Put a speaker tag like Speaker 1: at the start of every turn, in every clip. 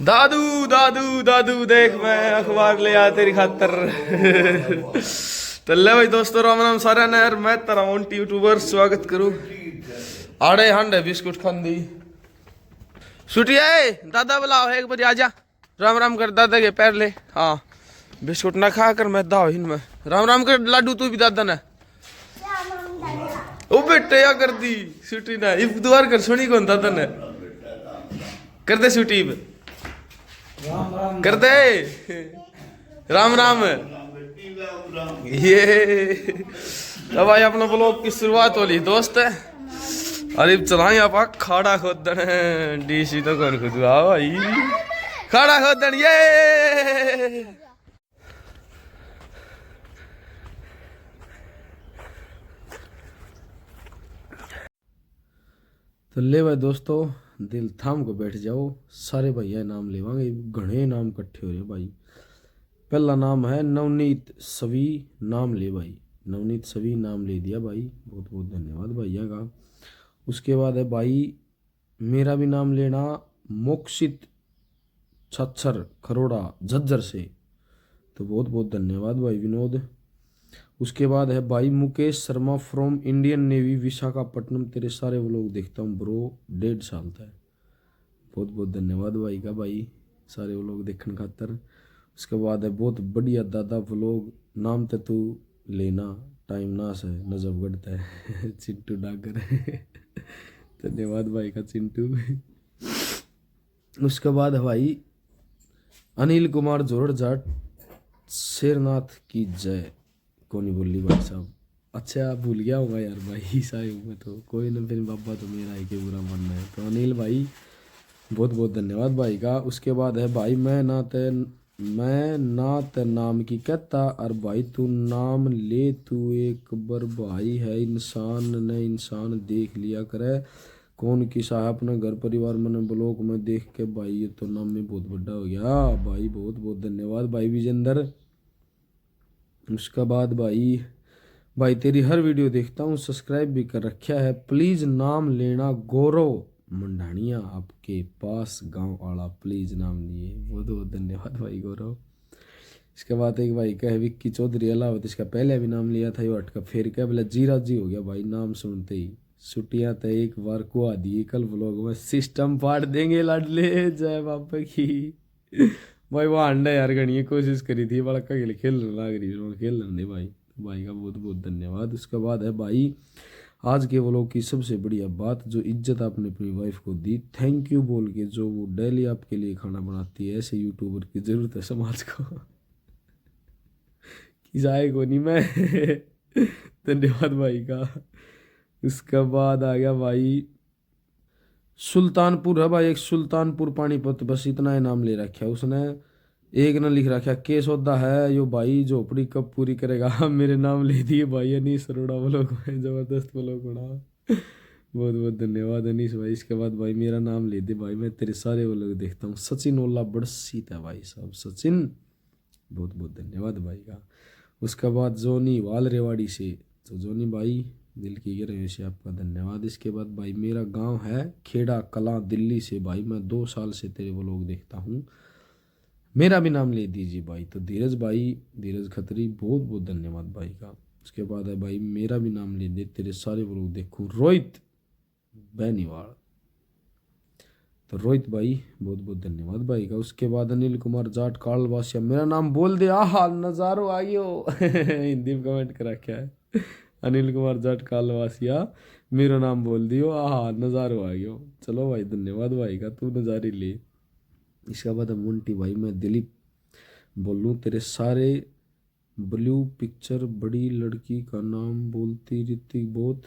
Speaker 1: दादू दादू दादू देख मैं अखबार ले आ तेरी खातर। तो ले भाई दोस्तों राम राम सारे ने यार मैं तेरा मोंटी यूट्यूबर स्वागत करूं। आड़े हांडे बिस्कुट खांदी छुट्टिया दादा बुलाओ एक बजे आजा। राम राम कर दादा के पैर ले। हाँ बिस्कुट ना खा कर मैं दाओ इनमें राम राम कर लाडू तू भी दादा ने ओ बेटे या कर दी छुट्टी ना इफ द्वार कर सुनी कौन दादा ने कर दे छुट्टी कर दे राम राम। ये अब भाई अपना ब्लॉग की शुरुआत होली दोस्त है। अरे चलाएं आप खाड़ा खोदन डीसी तो कौन खुद भाई खाड़ा खोदन ये। तो ले भाई दोस्तों दिल थाम को बैठ जाओ सारे भैया नाम लेवांगे घने नाम इकट्ठे हो रहे भाई। पहला नाम है नवनीत सवी नाम ले भाई नवनीत सवी नाम ले दिया भाई बहुत बहुत धन्यवाद भैया का। उसके बाद है भाई मेरा भी नाम लेना मोक्षित छच्छर खरोड़ा झज्जर से तो बहुत बहुत धन्यवाद भाई विनोद। उसके बाद है भाई Mukesh Sharma from Indian navy Visakhapatnam तेरे सारे व्लॉग देखता हूँ ब्रो 1.5 साल था बहुत बहुत धन्यवाद भाई का भाई सारे व्लॉग देखने खातर। उसके बाद है बहुत बढ़िया दादा व्लॉग नाम तो तू लेना टाइम ना से नजब गढ़ता है चिंटू डागर धन्यवाद भाई का चिंटू। उसके बाद है भाई अनिल कुमार जोड़ जाट शेरनाथ की जय कौन बोली भाई साहब। अच्छा भूल गया होगा यार भाई साहब में तो कोई ना फिर बाबा तो मेरा ही के बुरा मानना है। तो अनिल भाई बहुत बहुत धन्यवाद भाई का। उसके बाद है भाई मैं ना ते नाम की कहता और भाई तू नाम ले तू एक बार भाई है इंसान ने इंसान देख लिया करे कौन किसा है अपने घर परिवार में ब्लॉग में देख के भाई ये तो नाम में बहुत बड़ा हो गया भाई बहुत बहुत धन्यवाद भाई विजेंद्र। उसके बाद भाई तेरी हर वीडियो देखता हूँ सब्सक्राइब भी कर रखा है प्लीज़ नाम लेना गौरव मंडानिया आपके पास गांव वाला प्लीज़ नाम लिए बहुत बहुत धन्यवाद भाई गौरव। इसके बाद एक भाई का है विक्की चौधरी अलावत इसका पहले भी नाम लिया था ये हटका फिर क्या बोला जीरा जी हो गया भाई नाम सुनते ही छुट्टियाँ तो एक बार को आ दी कल व्लॉग में सिस्टम फाड़ देंगे लाडले जय बाबा की भाई वो अंडा यार गणी कोशिश करी थी बड़ा का खेलने लग रही खेलने नहीं भाई का बहुत बहुत धन्यवाद। उसके बाद है भाई आज के व्लॉग की सबसे बढ़िया बात जो इज्जत आपने अपनी वाइफ को दी थैंक यू बोल के जो वो डेली आपके लिए खाना बनाती है ऐसे यूट्यूबर की जरूरत है समाज को किसाए को नहीं मैं धन्यवाद भाई का। उसके बाद आ गया भाई सुल्तानपुर है भाई एक सुल्तानपुर पानीपत बस इतना ही नाम ले रखा है उसने एक न लिख रखा के सौदा है यो भाई झोपड़ी कब पूरी करेगा मेरे नाम ले दिए भाई अनीस अरोड़ा ब्लॉग में जबरदस्त ब्लॉग बना बहुत बहुत धन्यवाद अनीस भाई। इसके बाद भाई मेरा नाम ले दे भाई मैं तेरे सारे व्लॉग देखता हूँ सचिन ओला बड़सीत है भाई साहब सचिन बहुत बहुत धन्यवाद भाई का। उसके बाद जोनी वाल रेवाड़ी से तो जोनी भाई दिल की गहराइयों से आपका धन्यवाद। इसके बाद भाई मेरा गांव है खेड़ा कला दिल्ली से भाई मैं 2 साल से तेरे व्लॉग देखता हूँ मेरा भी नाम ले दीजिए भाई। तो धीरज खत्री बहुत बहुत धन्यवाद भाई का। उसके बाद है भाई मेरा भी नाम ले दे तेरे सारे व्लॉग देखूँ रोहित बैनीवाल तो रोहित भाई बहुत बहुत धन्यवाद भाई का। उसके बाद अनिल कुमार जाट कालवासिया मेरा नाम बोल दे आहा नजारो आइयो हिंदी में कमेंट करा क्या है अनिल कुमार जाट कालवासिया मेरा नाम बोल दियो आहा नजारो आइयो चलो भाई धन्यवाद भाई का तू नजारे ले। इसके बाद मुंटी भाई मैं दिलीप बोलूँ तेरे सारे ब्लू पिक्चर बड़ी लड़की का नाम बोलती ऋतिक बहुत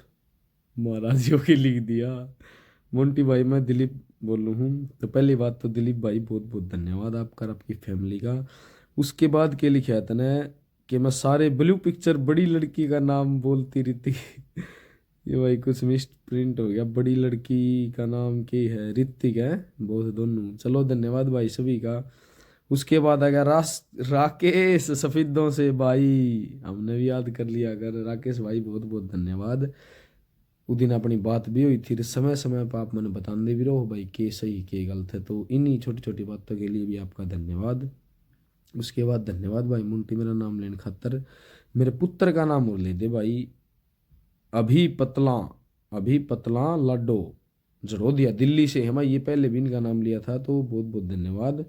Speaker 1: महाराजियों के लिख दिया मुंटी भाई मैं दिलीप बोलूँ हूँ। तो पहली बात तो दिलीप भाई बहुत बहुत धन्यवाद आपका आपकी फैमिली का। उसके बाद के लिखा था ने कि मैं सारे ब्लू पिक्चर बड़ी लड़की का नाम बोलती ऋतिक ये भाई कुछ मिस प्रिंट हो गया बड़ी लड़की का नाम क्या है ऋतिक है बहुत दोनों चलो धन्यवाद भाई सभी का। उसके बाद आ गया राकेश सफेदों से भाई हमने भी याद कर लिया अगर राकेश भाई बहुत बहुत धन्यवाद। उस दिन अपनी बात भी हुई थी, समय समय पर आप मैंने बताने भी रहो भाई के सही के गलत है। तो इन्हीं छोटी छोटी बातों के लिए भी आपका धन्यवाद। उसके बाद धन्यवाद भाई मुंटी मेरा नाम लेने खातर। मेरे पुत्र का नाम और ले दे भाई, अभी पतला लाडो जड़ोदिया, दिल्ली से है भाई, ये पहले भी इनका नाम लिया था, तो बहुत बहुत धन्यवाद।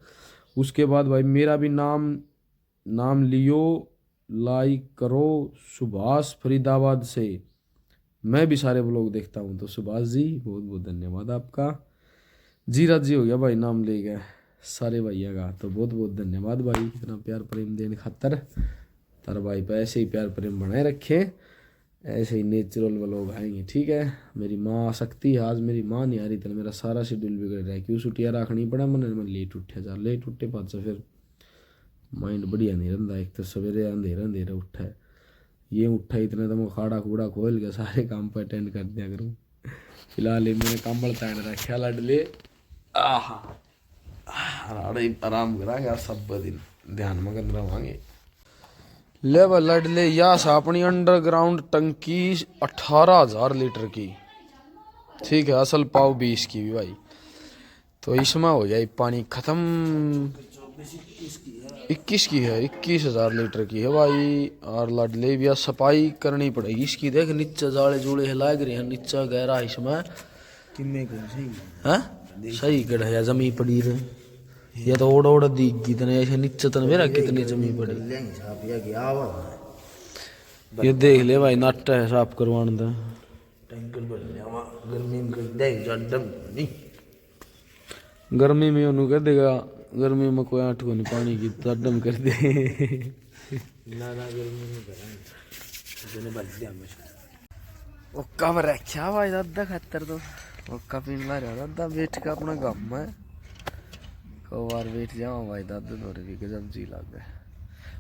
Speaker 1: उसके बाद भाई मेरा भी नाम लियो, लाइक करो, सुभाष फरीदाबाद से, मैं भी सारे ब्लॉग देखता हूँ, तो सुभाष जी बहुत बहुत धन्यवाद आपका। जीराज जी हो गया भाई नाम ले गए सारे भैया का, तो बहुत बहुत धन्यवाद भाई इतना प्यार प्रेम देने खातर। तार भाई पे ऐसे ही प्यार प्रेम बनाए रखे, ऐसे ही नेचुरल व्लॉग आएंगे, ठीक है। मेरी माँ आ सकती है, आज मेरी माँ नहीं आ रही, तो मेरा सारा शेड्यूल बिगड़ रहा है, क्यों छुट्टियाँ रखनी पड़ा मैंने लेट उठा जा, लेट उठे पास फिर माइंड बढ़िया नहीं रहता। एक तो सवेरे अंधेरा उठा है, ये उठा इतना तो मैं खाड़ा खूड़ा खोल के सारे काम पर अटेंड कर दिया करूँ। फिलहाल मैंने कंबल तान रखा लडले, आराम करा यार, सब दिन ध्यान मगन रवांगे। ले लडले या अपनी अंडरग्राउंड टंकी 18,000 लीटर की, ठीक है, असल पाव 20 की भी भाई, तो इसमें हो जाए पानी खत्म। 21 की है, 21,000 लीटर की है भाई। और लडले भी सफाई करनी पड़ेगी इसकी, देख नीचे जाले जुड़े है लाग रहे हैं, नीचा गहरा इसमें है सही गढ़ जमी पड़ी रहे, ये तो ओड़ दीगी तने ऐसे नीचे तन मेरा कितनी जमी पड़ी, ये देख ले भाई नाटा है साफ करवाने दा। गर्मी में उन्होंने कह देगा, गर्मी में कोई आठ को नहीं पानी की तडम कर दे ना गर्मी में वो कब रखा भाई दादा खातर, तो वो पीन ला रहा दादा बैठ का अपना गम है, को बार बैठ जाओ भाई दादा तोरे भी गजब जी लग गए।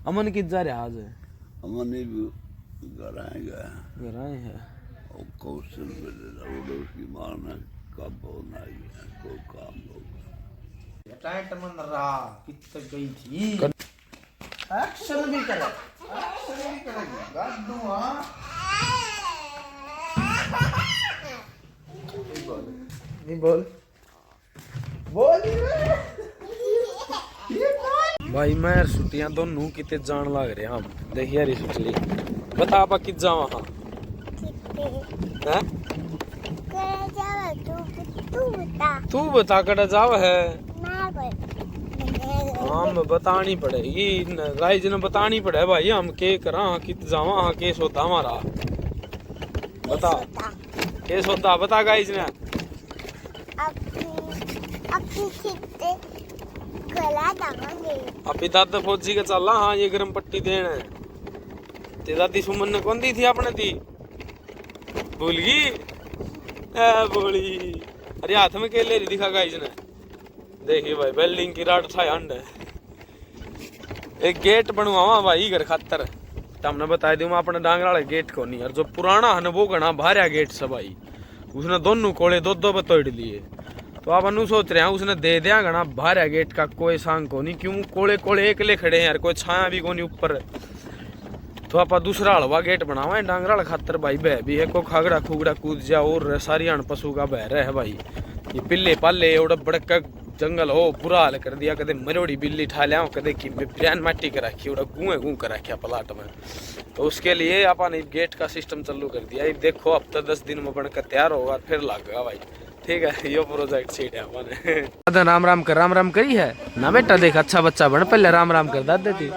Speaker 1: अमन कित जा रहा आज?
Speaker 2: अमन भी घर
Speaker 1: आए हैं
Speaker 2: और कौशल की मारना कब होना है, कोई काम होगा
Speaker 3: टाइट मन रहा कित गई थी, एक्शन भी करे, एक्शन भी करेगी गाडू। हां नहीं बोल
Speaker 1: भाई मैं छुट्टियां दोनों किते जान लग रहे हम, देख यार छुट्टी बता आप कित जावा। हां तू बता कड़ा जाव है, हम बतानी पड़ेगी गाइज ने बतानी पड़े भाई, हम के करा कित जावा, हाँ के सोता हमारा बता, के सोता बता गाइज ने अभी दादा फौजी का चला। हाँ ये गरम पट्टी देना है, ते दादी सुमन ने कौन दी थी आपने दी, भूल गई बोली, अरे हाथ में के ले दिखा गाइज ने, देखिए भाई बिल्डिंग की राड था अंड है, एक गेट बनवावा भाई घर खातर, हमने बता दूं मैं अपने डांगरा वाले गेट को नहीं यार, जो पुराना है ना वो घना भारिया गेट से भाई, उसने दोनों कोले दो बतोड़ लिए, तो आप अनु सोच रहे हैं उसने दे दिया घना भारिया गेट का, कोई सांग को नहीं, क्यों कोले एकले खड़े हैं यार, कोई छाया भी को नहीं ऊपर, तो आप दूसरा हलवा गेट बनावा डांगरा खातर भाई, बह भी है को खागड़ा खुगड़ा कूद जा, और सारी अण पशु का बह रहा है भाई, ये पिल्ले पाले और बड़का जंगल हो बुरा हाल कर दिया, कदे मरोड़ी बिल्ली ठा लिया, कदे की ब्रैन माटी कर रखी, गूं कर रखा प्लाट में, तो उसके लिए आपने गेट का सिस्टम चालू कर दिया। देखो हफ्ता 10 दिन में बनकर तैयार होगा फिर लगेगा भाई, ठीक है, ये प्रोजेक्ट सीट है अपने। राम राम करी है ना बेटा, देख अच्छा बच्चा बन, पहले राम राम कर दादे थी,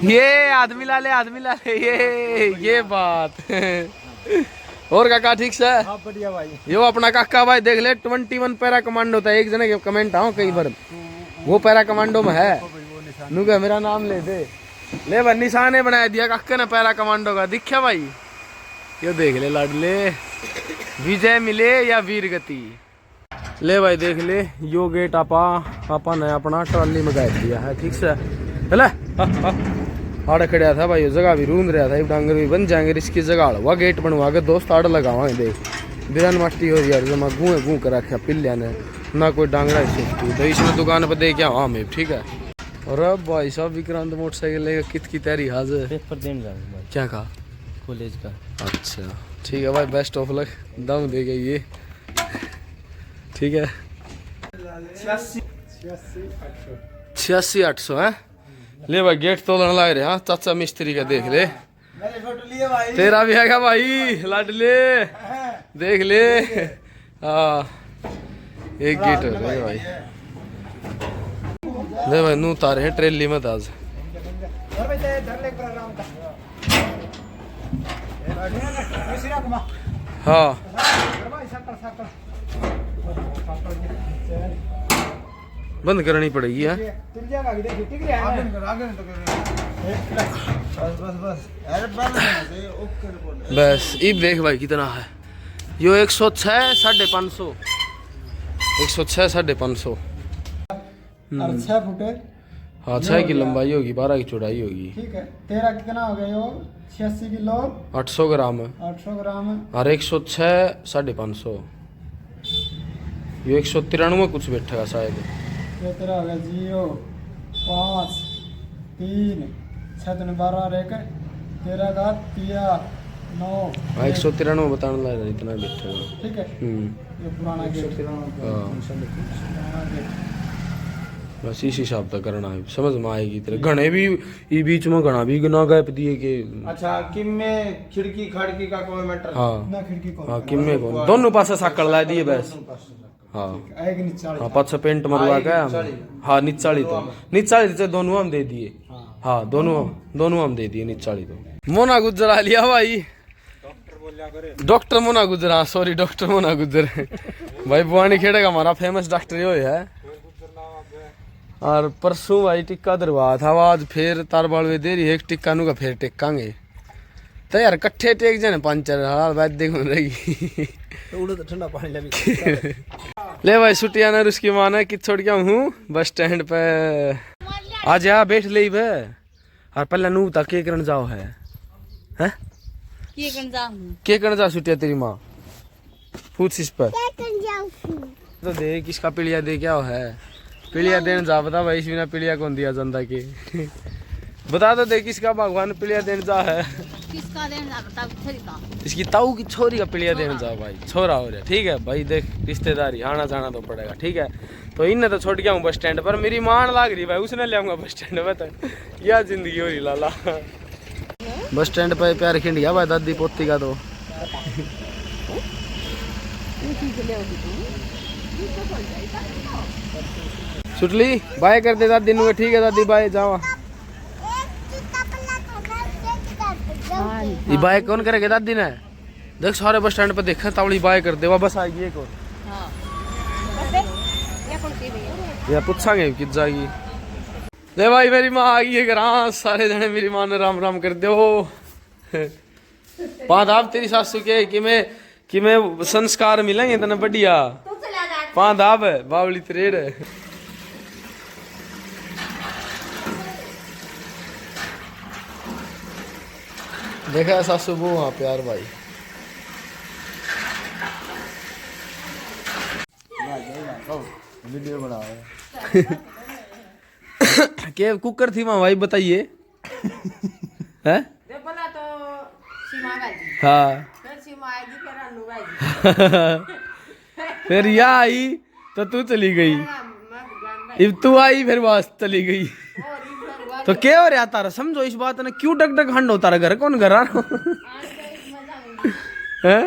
Speaker 1: ये आदमी ला ले ये बात और काका ठीक से?
Speaker 3: हाँ बढ़िया भाई,
Speaker 1: यो अपना काका भाई देख ले 21 पैरा कमांडो था, एक जने के कमेंट आओ कई बार, वो पैरा कमांडो में है, नुका मेरा नाम ले दे, ले भाई निशाने बनाया दिया काका ने पैरा कमांडो का, दिखा भाई, यो देख ले लाडले, विजय मिले या वीर गति, ले भाई देख ले, यो गेट आपा ने अपना ट्रॉली में गाड़ दिया है, ठीक से चला आड़ खड़ा था भाई, जगह भी रूंद रहा था, डांगर भी बन जाएंगे, इसकी जगह हुआ गेट बनवा के दोस्त आड़ लगावांगे, देख बिरन मट्टी हो रही है, जमा गूं कर रखा पिल्लिया ने, ना कोई डांगरा सेफ्टी, तो इसने दुकान पर दे के हाँ मैं ठीक है। और अब भाई साहब विक्रांत मोटरसाइकिल लेकर कित की तैयारी हाजिर,
Speaker 3: पेपर देने जाऊंगा
Speaker 1: क्या कहा
Speaker 3: कॉलेज का,
Speaker 1: अच्छा ठीक है भाई, बेस्ट ऑफ लक, दम दे गई ये। ठीक है 86,800 है। ले भाई गेट तोड़ने लग रहे। हाँ चाचा मिस्त्री का देख ले,
Speaker 3: मेरे फोटो लिए भाई।
Speaker 1: तेरा भी हैगा भाई लाडले, देख ले। हाँ एक गेट हो गया भाई। ले भाई नू तारे हैं ट्रेली में आज। हाँ बंद करनी पड़ेगी है। बस इब देख भाई कितना है यो 106 550, 106 550।
Speaker 3: 6 फुट है।
Speaker 1: हाँ 6 की लंबाई होगी, 12 की चौड़ाई होगी।
Speaker 3: ठीक है तेरा कितना हो गया यो? 86 किलो
Speaker 1: 800 ग्राम है
Speaker 3: 800 ग्राम है।
Speaker 1: और 106 550। ये 193 कुछ बैठेगा शायद।
Speaker 3: ये तेरा हो गया 0 5 3 6 12 रेकर 13 का 9।
Speaker 1: हाँ 193 बताने लग रहा इतना बैठेगा।
Speaker 3: ठीक है ये पुराना गेट।
Speaker 1: बस इस हिसाब से करना है, समझ में आएगी तेरे। घने भी ई बीच में घना भी ना गैप दिए के।
Speaker 3: अच्छा किम में खिड़की खड़की का कोई मैटर?
Speaker 1: हाँ
Speaker 3: ना खिड़की कौन?
Speaker 1: हाँ किम में कौन दोनों पासे साकड़ ला दिए बस। हाँ
Speaker 3: आएगी नीचे।
Speaker 1: हाँ पाछे पेंट मरवा के। हाँ निचाली तो दोनों हम दे दिए। हाँ दोनों हम दे दिए निचाली तो। मोना गुजर आ लिया भाई, डॉक्टर मोना गुजर। हाँ सॉरी डॉक्टर मोना गुजर भाई बुआनी खेड़े का हमारा फेमस डॉक्टर यो है। और परसों भाई टिक्का दरवा था, आज फिर तार बालवे दे रही है एक टिक्का नु का फिर टेकांगे तो यार कट्ठे टेक जाने 5-4 हाल बाद देखो रहेगी।
Speaker 3: तो ठंडा पानी
Speaker 1: ले भाई छुट्टियां ना उसकी माँ ने कि छोड़ गया हूँ बस स्टैंड पे। आ जा बैठ ले बे। और पहले नू तक के करन जाओ है हैं के करन जा छुट्टियां तेरी माँ पूछ इस पर तो दे किसका पिलिया दे क्या है। पिलिया देने जा बता भाई, इस बिना पिलिया कौन दिया जनता के बता तो दे किसका भगवान पिलिया देने जा है।
Speaker 4: किसका देने जा बता छोरी का?
Speaker 1: इसकी ताऊ की छोरी का पिलिया देने जा भाई, छोरा हो रहा। ठीक है भाई देख रिश्तेदारी आना जाना तो पड़ेगा। ठीक है तो इन्हें तो छोड़ गया हूँ बस स्टैंड पर, मेरी मान लाग रही भाई उसने ले आऊंगा बस स्टैंड पर। तो यह जिंदगी हो रही लाला। बस स्टैंड पर प्यार खिंड गया भाई दादी पोती का। तो छुटली बाय कर दे दादी नु। ठीक है दादी बाय जावा। ये बाय कौन करेगा दादी ने? देख सारे बस स्टैंड पे देखा तावड़ी बाय कर दे बस आ गई एक और। या पूछांगे कि जाएगी। ले भाई मेरी माँ आ गई है घर। सारे जने मेरी माँ ने राम राम कर दो। पाँच आप तेरी सासू के कि मैं संस्कार मिलेंगे तना बढ़िया। पाँच आप बावली त्रेड़ देखा सासू बो वहाँ प्यार भाई। वीडियो बना के कुकर थी वहाँ भाई बताइए हैं?
Speaker 4: बोला तो सीमा गई।
Speaker 1: हाँ
Speaker 4: फिर सीमा आएगी फिर अन्नू आएगी।
Speaker 1: फिर यह आई तो तू चली गई, अब तू आई फिर बस चली गई। तो क्या हो रहा तारा समझो इस बात ने, क्यों डग डग हंड होता घर कौन घर है?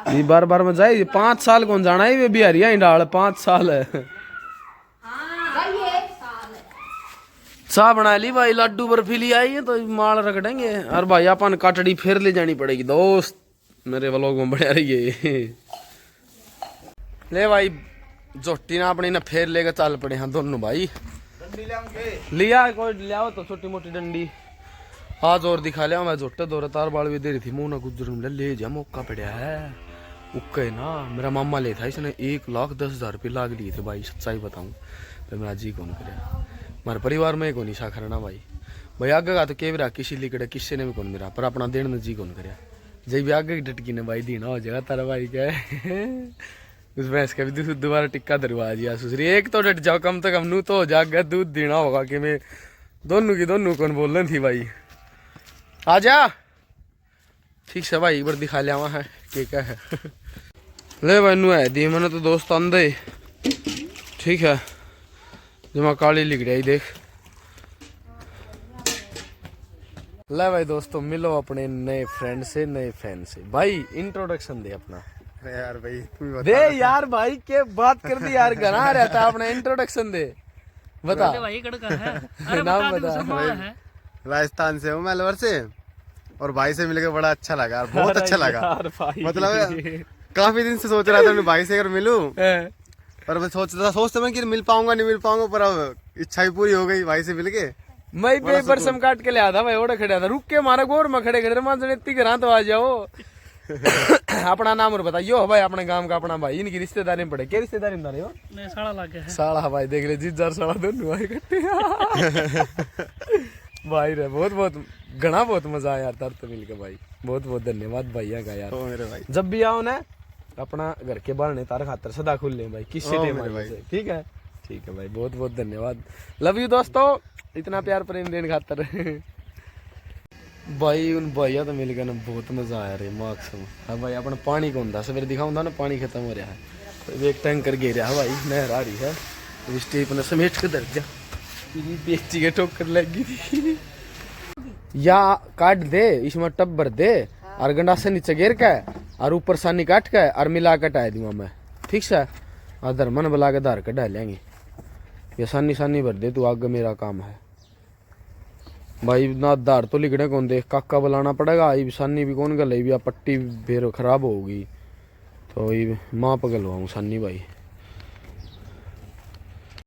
Speaker 1: ये बार बार में जाए 5 साल कौन जाना है वे बिहारी आई डाल 5 साल है। चाह बना ली भाई, लड्डू बर्फी ली आई है तो माल रख देंगे। और भाई अपन काटड़ी फिर ले जानी पड़ेगी दोस्त, मेरे व्लॉग में बढ़िया रही है। ले भाई जोटी ना अपनी ना फिर लेकर चल पड़े हैं दोनों भाई। लिया कोई लियाओ तो छोटी मोटी डंडी आज और दिखा लिया मैं। जोटे दो तार बाल भी दे रही थी मुंह ना गुजर ले जा मौका पड़ा है उक्के ना। मेरा मामा ले था इसने 1,10,000 रुपये लाग लिए थे भाई, सच्चाई बताऊं तो मेरा जी कौन करे। हमारे परिवार में कौन ईशा करना भाई भाई आगे का तो के भी किसी लिकड़े किसी ने भी कौन मेरा पर अपना देने जी कौन करे। जब भी आगे डटकी ने भाई दीना हो जाएगा तारा भाई क्या उस भैंस का भी दोबारा टिक्का दरवा दिया सुसरी। एक तो डट जाओ कम से कम नू तो हो जाएगा, दूध देना होगा कि मैं दोनों की दोनों कौन बोल रही थी भाई। आजा ठीक से भाई एक बार दिखा लिया वहाँ है क्या है। ले भाई नू है दी मैंने तो दोस्त अंधे ठीक है जमा काली लिख रही देख। ले भाई दोस्तों मिलो अपने नए फ्रेंड से नए फैन से। भाई इंट्रोडक्शन दे अपना।
Speaker 5: यार भाई तू ही बता।
Speaker 1: दे यार भाई के बात कर दी यार घना रहता अपना इंट्रोडक्शन दे बता
Speaker 6: भाई कड़का है। अरे
Speaker 1: नाम
Speaker 6: बता दे,
Speaker 1: बता।
Speaker 6: मुसलमान है।
Speaker 5: राजस्थान से हूँ मैं अलवर से और भाई से मिलकर बड़ा अच्छा लगा यार, बहुत अच्छा लगा।
Speaker 1: यार भाई
Speaker 5: मतलब काफी दिन से सोच रहा था अपने भाई से अगर मिलूं, पर मैं सोचता मैं कि मिल पाऊंगा नहीं मिल पाऊंगा, पर अब इच्छा ही पूरी हो गई भाई से मिलके।
Speaker 1: मैं पेपर सम काट के ले आता भाई ओड़ा खड़ा था रुक के मारा गोर में खड़े खड़े मान इतनी घर तो आ जाओ। अपना नाम और बताइयो भाई अपने गांव का अपना भाई इनकी रिश्तेदारी में पड़े क्या रिश्तेदारी में हो
Speaker 6: नहीं साड़ा लग गया है।
Speaker 1: साला भाई देख ले जीजार साला दोनों भाई इकट्ठे भाई रे बहुत बहुत घना बहुत मजा आया यार तार तो मिलके भाई बहुत बहुत धन्यवाद भैया का यार।
Speaker 5: ओ मेरे भाई
Speaker 1: जब भी आओ ना अपना घर के बाहर तार खातर सदा खुले भाई किसी
Speaker 5: ओ
Speaker 1: टाइम
Speaker 5: मेरे भाई।
Speaker 1: से ठीक है भाई बहुत बहुत धन्यवाद लव यू दोस्तों इतना प्यार प्रेम देने खातर। भाई उन भैया तो मिल गया ना बहुत मजा आया रे मार्क्स में। हाँ भाई अपना पानी कौन था सवेरे दिखाऊंगा ना पानी खत्म हो रहा है तो एक टैंकर गिर रहा है भाई नहर आ रही है तो स्टेप ने समेट के दर जा बेची के ठोकर लगी थी या काट दे इसमें टब भर दे और गंडा से नीचे गिर के और ऊपर सानी काट के और मिला के टाई दूंगा मैं ठीक से आधर मन बुला के धार के डाल लेंगे ये सानी सानी भर दे तू आगे मेरा काम है भाई ना धार तो लिखने कौन देख काका बुलाना पड़ेगा ये सानी भी कौन गल भी पट्टी फिर खराब होगी तो ये माँ पगलवाऊँ सानी भाई।